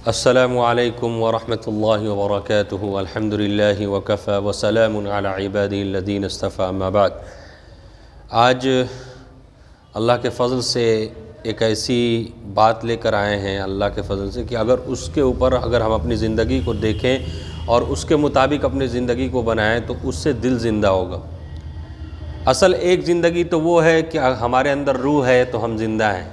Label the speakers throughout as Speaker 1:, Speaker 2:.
Speaker 1: السلام علیکم ورحمۃ اللہ وبرکاتہ الحمد للہ وکفی وسلام علی عبادہ الذین اصطفیٰ اما بعد۔ آج اللہ کے فضل سے ایک ایسی بات لے کر آئے ہیں اللہ کے فضل سے کہ اگر اس کے اوپر ہم اپنی زندگی کو دیکھیں اور اس کے مطابق اپنی زندگی کو بنائیں تو اس سے دل زندہ ہوگا۔ اصل ایک زندگی تو وہ ہے کہ ہمارے اندر روح ہے تو ہم زندہ ہیں،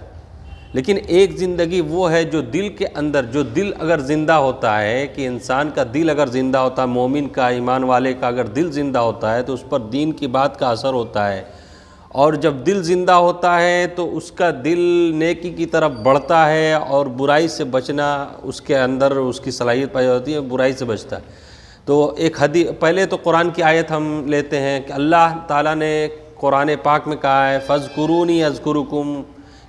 Speaker 1: لیکن ایک زندگی وہ ہے جو دل کے اندر، جو دل اگر زندہ ہوتا ہے، کہ انسان کا دل اگر زندہ ہوتا ہے، مومن کا، ایمان والے کا اگر دل زندہ ہوتا ہے تو اس پر دین کی بات کا اثر ہوتا ہے، اور جب دل زندہ ہوتا ہے تو اس کا دل نیکی کی طرف بڑھتا ہے اور برائی سے بچنا اس کے اندر اس کی صلاحیت پائی ہوتی ہے، برائی سے بچتا ہے۔ تو ایک حدیث، پہلے تو قرآن کی آیت ہم لیتے ہیں کہ اللہ تعالیٰ نے قرآن پاک میں کہا ہے فَاذْكُرُونِي أَذْكُرُكُمْ،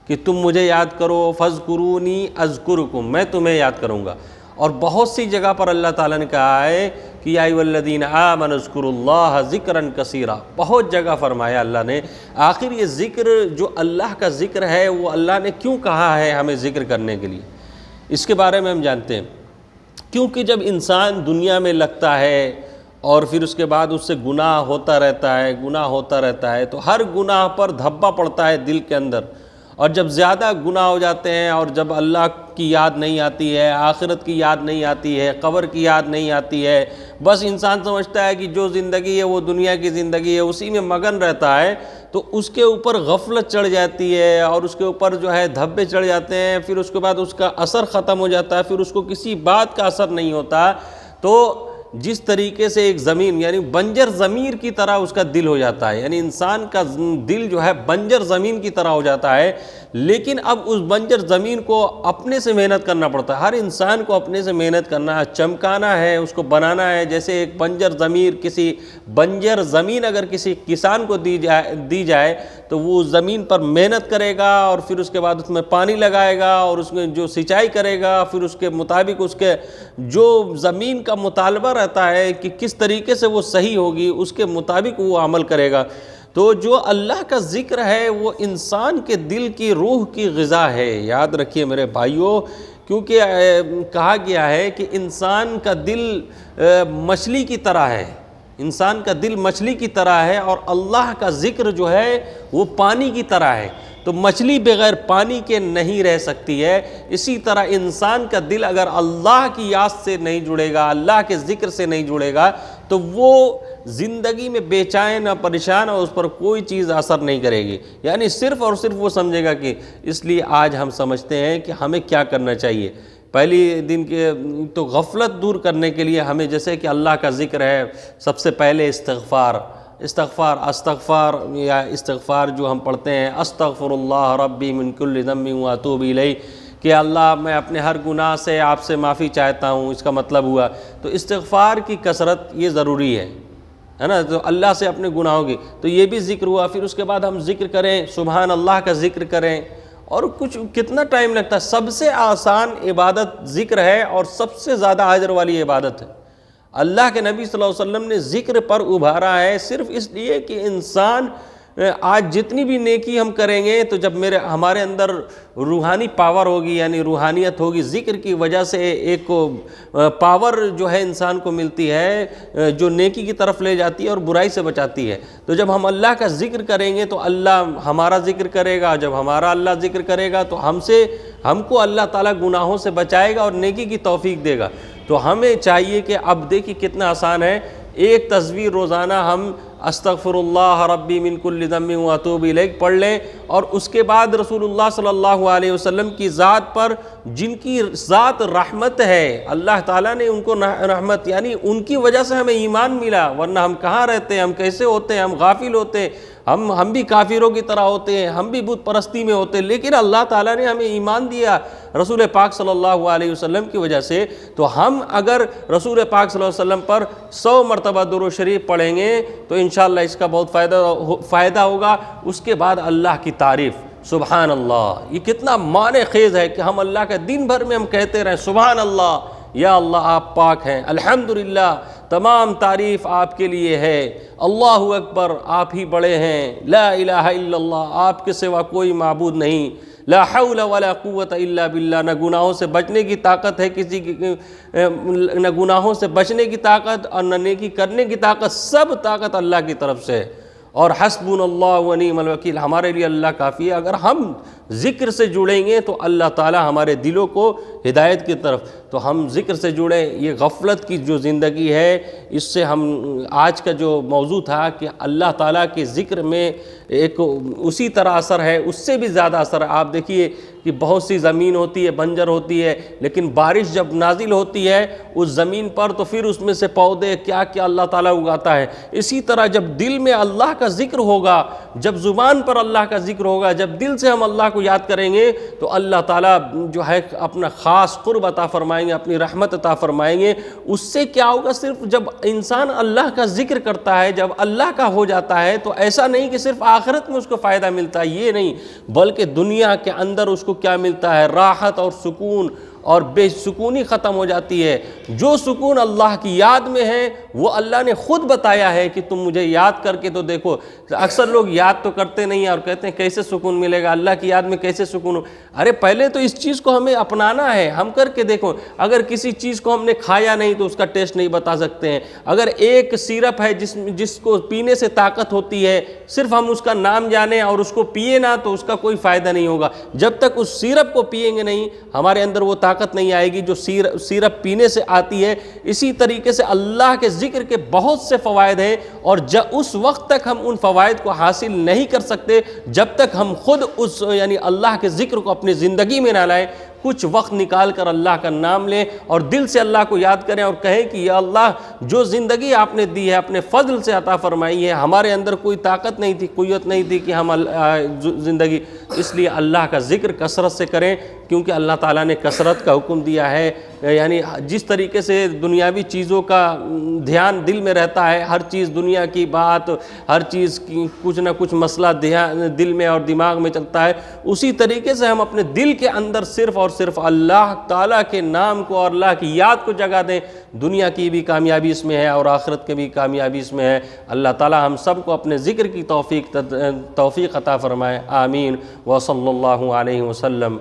Speaker 1: کہ تم مجھے یاد کرو، فَاذْكُرُونِي أَذْكُرُكُمْ، میں تمہیں یاد کروں گا۔ اور بہت سی جگہ پر اللہ تعالیٰ نے کہا ہے کہ یا ایھا الذین آمنوا اذکروا اللہ ذکرا کثیرا، بہت جگہ فرمایا اللہ نے۔ آخر یہ ذکر جو اللہ کا ذکر ہے وہ اللہ نے کیوں کہا ہے ہمیں ذکر کرنے کے لیے، اس کے بارے میں ہم جانتے ہیں۔ کیونکہ جب انسان دنیا میں لگتا ہے اور پھر اس کے بعد اس سے گناہ ہوتا رہتا ہے تو ہر گناہ پر دھبا پڑتا ہے دل کے اندر، اور جب زیادہ گناہ ہو جاتے ہیں اور جب اللہ کی یاد نہیں آتی ہے، آخرت کی یاد نہیں آتی ہے، قبر کی یاد نہیں آتی ہے، بس انسان سمجھتا ہے کہ جو زندگی ہے وہ دنیا کی زندگی ہے، اسی میں مگن رہتا ہے، تو اس کے اوپر غفلت چڑھ جاتی ہے اور اس کے اوپر جو ہے دھبے چڑھ جاتے ہیں، پھر اس کے بعد اس کا اثر ختم ہو جاتا ہے، پھر اس کو کسی بات کا اثر نہیں ہوتا۔ تو جس طریقے سے ایک زمین یعنی بنجر زمین کی طرح اس کا دل ہو جاتا ہے، یعنی انسان کا دل جو ہے بنجر زمین کی طرح ہو جاتا ہے، لیکن اب اس بنجر زمین کو اپنے سے محنت کرنا پڑتا ہے۔ ہر انسان کو اپنے سے محنت کرنا ہے، چمکانا ہے، اس کو بنانا ہے۔ جیسے ایک بنجر زمین اگر کسی کسان کو دی جائے تو وہ زمین پر محنت کرے گا اور پھر اس کے بعد اس میں پانی لگائے گا اور اس میں جو سینچائی کرے گا، پھر اس کے مطابق اس کے جو زمین کا مطالبہ رہتا ہے کہ کس طریقے سے وہ صحیح ہوگی، اس کے مطابق وہ عمل کرے گا۔ تو جو اللہ کا ذکر ہے وہ انسان کے دل کی روح کی غذا ہے، یاد رکھیے میرے بھائیوں، کیونکہ کہا گیا ہے کہ انسان کا دل مچھلی کی طرح ہے، انسان کا دل مچھلی کی طرح ہے، اور اللہ کا ذکر جو ہے وہ پانی کی طرح ہے۔ تو مچھلی بغیر پانی کے نہیں رہ سکتی ہے، اسی طرح انسان کا دل اگر اللہ کی یاد سے نہیں جڑے گا، اللہ کے ذکر سے نہیں جڑے گا، تو وہ زندگی میں بے چین اور پریشان، اور اس پر کوئی چیز اثر نہیں کرے گی، یعنی صرف اور صرف وہ سمجھے گا کہ اس لیے آج ہم سمجھتے ہیں کہ ہمیں کیا کرنا چاہیے۔ پہلی دن کے تو غفلت دور کرنے کے لیے ہمیں، جیسے کہ اللہ کا ذکر ہے، سب سے پہلے استغفار جو ہم پڑھتے ہیں، استغفر اللہ ربی من کل ذنب واتوب الیہ، کہ اللہ میں اپنے ہر گناہ سے آپ سے معافی چاہتا ہوں، اس کا مطلب ہوا۔ تو استغفار کی کثرت یہ ضروری ہے نا، تو اللہ سے اپنے گناہوں کی، تو یہ بھی ذکر ہوا۔ پھر اس کے بعد ہم ذکر کریں، سبحان اللہ کا ذکر کریں، اور کتنا ٹائم لگتا ہے؟ سب سے آسان عبادت ذکر ہے اور سب سے زیادہ اجر والی عبادت ہے۔ اللہ کے نبی صلی اللہ علیہ وسلم نے ذکر پر ابھارا ہے صرف اس لیے کہ انسان آج جتنی بھی نیکی ہم کریں گے تو جب ہمارے اندر روحانی پاور ہوگی، یعنی روحانیت ہوگی، ذکر کی وجہ سے ایک پاور جو ہے انسان کو ملتی ہے جو نیکی کی طرف لے جاتی ہے اور برائی سے بچاتی ہے۔ تو جب ہم اللہ کا ذکر کریں گے تو اللہ ہمارا ذکر کرے گا، جب ہمارا اللہ ذکر کرے گا تو ہم کو اللہ تعالیٰ گناہوں سے بچائے گا اور نیکی کی توفیق دے گا۔ تو ہمیں چاہیے کہ اب دیکھیے کتنا آسان ہے، ایک تصویر روزانہ ہم استغفر اللہ ربی من کل ذنب واتوب الیہ پڑھ لیں، اور اس کے بعد رسول اللہ صلی اللہ علیہ وسلم کی ذات پر، جن کی ذات رحمت ہے، اللہ تعالیٰ نے ان کو رحمت، یعنی ان کی وجہ سے ہمیں ایمان ملا، ورنہ ہم کہاں رہتے ہیں، ہم کیسے ہوتے ہیں، ہم غافل ہوتے ہیں، ہم بھی کافروں کی طرح ہوتے ہیں، ہم بھی بت پرستی میں ہوتے ہیں، لیکن اللہ تعالیٰ نے ہمیں ایمان دیا رسول پاک صلی اللہ علیہ وسلم کی وجہ سے۔ تو ہم اگر رسول پاک صلی اللہ علیہ وسلم پر 100 مرتبہ درود شریف پڑھیں گے تو انشاءاللہ اس کا بہت فائدہ ہوگا۔ اس کے بعد اللہ کی تعریف، سبحان اللہ، یہ کتنا معنی خیز ہے کہ ہم اللہ کا دن بھر میں ہم کہتے رہیں سبحان اللہ، یا اللہ آپ پاک ہیں، الحمدللہ تمام تعریف آپ کے لیے ہے، اللہ اکبر آپ ہی بڑے ہیں، لا الہ الا اللہ آپ کے سوا کوئی معبود نہیں، لا حول ولا قوت الا باللہ، نہ گناہوں سے بچنے کی طاقت ہے کسی کی، نہ گناہوں سے بچنے کی طاقت اور نہ نیکی کرنے کی طاقت، سب طاقت اللہ کی طرف سے ہے۔ اور حسبنا اللہ و نعم الوکیل، ہمارے لیے اللہ کافی ہے۔ اگر ہم ذکر سے جڑیں گے تو اللہ تعالی ہمارے دلوں کو ہدایت کی طرف، تو ہم ذکر سے جڑیں۔ یہ غفلت کی جو زندگی ہے، اس سے ہم آج کا جو موضوع تھا کہ اللہ تعالیٰ کے ذکر میں ایک اسی طرح اثر ہے، اس سے بھی زیادہ اثر ہے۔ آپ دیکھیے کہ بہت سی زمین ہوتی ہے، بنجر ہوتی ہے، لیکن بارش جب نازل ہوتی ہے اس زمین پر تو پھر اس میں سے پودے کیا کیا اللہ تعالیٰ اگاتا ہے۔ اسی طرح جب دل میں اللہ کا ذکر ہوگا، جب زبان پر اللہ کا ذکر ہوگا، جب دل سے ہم اللہ کو یاد کریں گے تو اللہ تعالیٰ جو ہے اپنا خاص قرب عطا فرمائیں گے، اپنی رحمت عطا فرمائیں گے۔ اس سے کیا ہوگا، صرف جب انسان اللہ کا ذکر کرتا ہے، جب اللہ کا ہو جاتا ہے، تو ایسا نہیں کہ صرف آخرت میں اس کو فائدہ ملتا ہے، یہ نہیں، بلکہ دنیا کے اندر اس کو کیا ملتا ہے، راحت اور سکون اور بے سکونی ختم ہو جاتی ہے۔ جو سکون اللہ کی یاد میں ہے وہ اللہ نے خود بتایا ہے کہ تم مجھے یاد کر کے تو دیکھو۔ اکثر لوگ یاد تو کرتے نہیں ہیں اور کہتے ہیں کیسے سکون ملے گا، اللہ کی یاد میں کیسے سکون ہو۔ ارے پہلے تو اس چیز کو ہمیں اپنانا ہے، ہم کر کے دیکھو۔ اگر کسی چیز کو ہم نے کھایا نہیں تو اس کا ٹیسٹ نہیں بتا سکتے ہیں۔ اگر ایک سیرپ ہے جس کو پینے سے طاقت ہوتی ہے، صرف ہم اس کا نام جانیں اور اس کو پیے نہ تو اس کا کوئی فائدہ نہیں ہوگا۔ جب تک اس سیرپ کو پیئیں گے نہیں، ہمارے اندر وہ طاقت نہیں آئے گی جو سیرپ پینے سے آتی ہے۔ اسی طریقے سے اللہ کے ذکر کے بہت سے فوائد ہیں، اور اس وقت تک ہم ان فوائد کو حاصل نہیں کر سکتے جب تک ہم خود اس یعنی اللہ کے ذکر کو اپنی زندگی میں نہ لائیں۔ کچھ وقت نکال کر اللہ کا نام لیں اور دل سے اللہ کو یاد کریں اور کہیں کہ یا اللہ، جو زندگی آپ نے دی ہے اپنے فضل سے عطا فرمائی ہے، ہمارے اندر کوئی طاقت نہیں تھی، قوت نہیں تھی کہ ہم زندگی، اس لیے اللہ کا ذکر کثرت سے کریں، کیونکہ اللہ تعالیٰ نے کثرت کا حکم دیا ہے۔ یعنی جس طریقے سے دنیاوی چیزوں کا دھیان دل میں رہتا ہے، ہر چیز دنیا کی بات، ہر چیز کی کچھ نہ کچھ مسئلہ دل میں اور دماغ میں چلتا ہے، اسی طریقے سے ہم اپنے دل کے اندر صرف اور صرف اللہ تعالیٰ کے نام کو اور اللہ کی یاد کو جگہ دیں۔ دنیا کی بھی کامیابی اس میں ہے اور آخرت کی بھی کامیابی اس میں ہے۔ اللہ تعالیٰ ہم سب کو اپنے ذکر کی توفیق عطا فرمائے، آمین۔ وصلی اللہ علیہ وسلم۔